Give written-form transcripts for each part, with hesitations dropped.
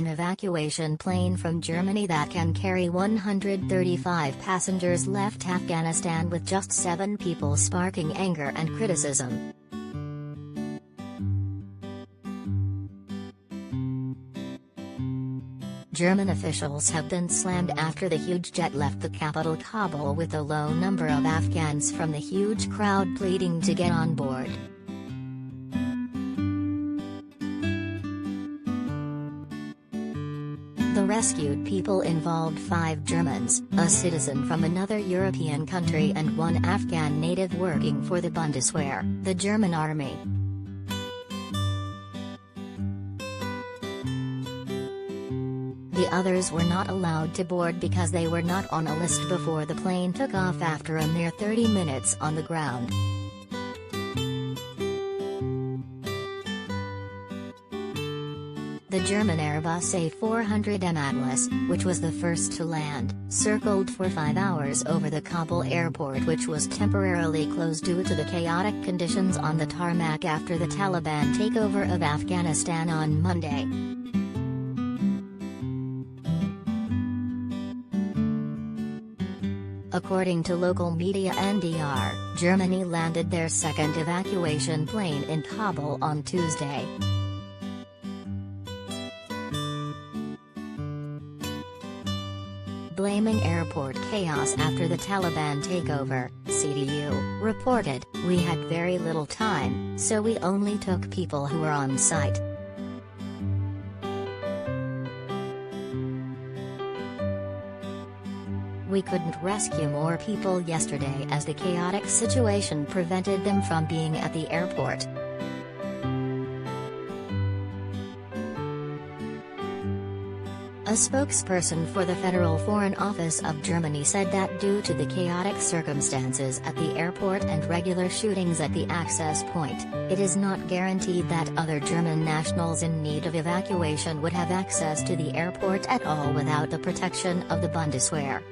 an evacuation plane from Germany that can carry 135 passengers left Afghanistan with just 7 people, sparking anger and criticism. German officials have been slammed after the huge jet left the capital Kabul with a low number of Afghans from the huge crowd pleading to get on board. The rescued people involved 5 Germans, a citizen from another European country and 1 Afghan native working for the Bundeswehr, the German army. The others were not allowed to board because they were not on a list before the plane took off after a mere 30 minutes on the ground. The German Airbus A400M Atlas, which was the first to land, circled for 5 hours over the Kabul airport, which was temporarily closed due to the chaotic conditions on the tarmac after the Taliban takeover of Afghanistan on Monday. According to local media NDR, Germany landed their second evacuation plane in Kabul on Tuesday. Blaming airport chaos after the Taliban takeover, CDU reported, "We had very little time, so we only took people who were on site." "We couldn't rescue more people yesterday as the chaotic situation prevented them from being at the airport." A spokesperson for the Federal Foreign Office of Germany said that due to the chaotic circumstances at the airport and regular shootings at the access point, it is not guaranteed that other German nationals in need of evacuation would have access to the airport at all without the protection of the Bundeswehr.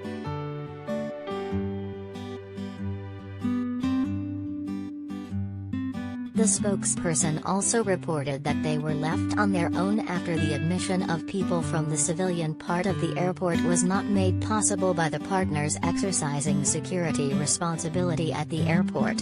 The spokesperson also reported that they were left on their own after the admission of people from the civilian part of the airport was not made possible by the partners exercising security responsibility at the airport.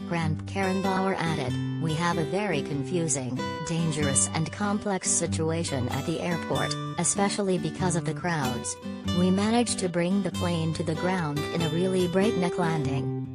Grant Karrenbauer added, "We have a very confusing, dangerous and complex situation at the airport, especially because of the crowds. We managed to bring the plane to the ground in a really breakneck landing.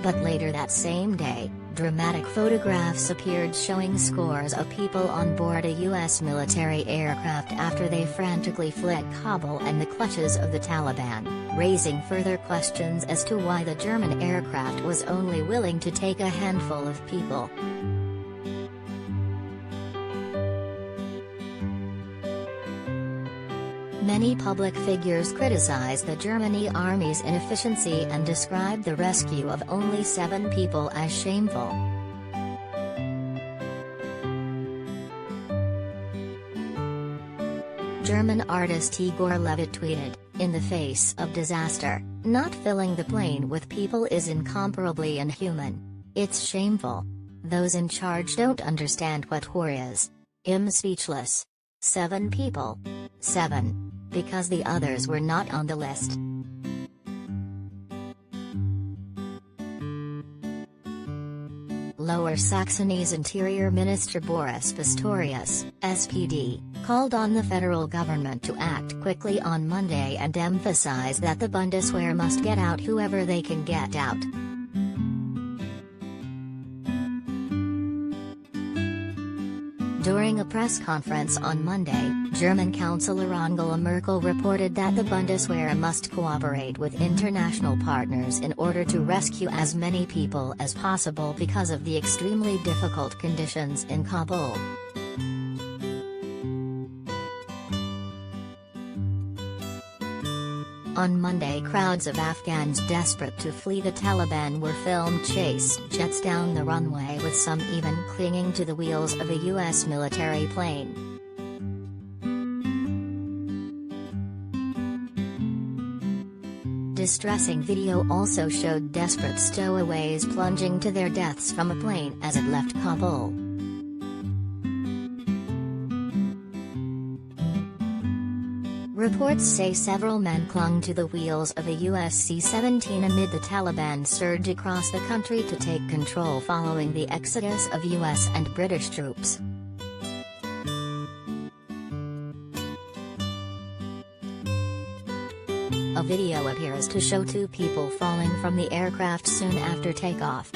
But later that same day, dramatic photographs appeared showing scores of people on board a U.S. military aircraft after they frantically fled Kabul and the clutches of the Taliban, raising further questions as to why the German aircraft was only willing to take a handful of people." Many public figures criticized the German Army's inefficiency and described the rescue of only 7 people as shameful. German artist Igor Levit tweeted, "In the face of disaster, not filling the plane with people is incomparably inhuman. It's shameful. Those in charge don't understand what war is. I'm speechless. 7 people. 7. Because the others were not on the list." Lower Saxony's Interior Minister Boris Pistorius, SPD, called on the federal government to act quickly on Monday and emphasize that the Bundeswehr must get out whoever they can get out. During a press conference on Monday, German Chancellor Angela Merkel reported that the Bundeswehr must cooperate with international partners in order to rescue as many people as possible because of the extremely difficult conditions in Kabul. On Monday, crowds of Afghans desperate to flee the Taliban were filmed chase jets down the runway, with some even clinging to the wheels of a U.S. military plane. distressing video also showed desperate stowaways plunging to their deaths from a plane as it left Kabul. Reports say several men clung to the wheels of a US C-17 amid the Taliban surge across the country to take control following the exodus of US and British troops. A video appears to show two people falling from the aircraft soon after takeoff.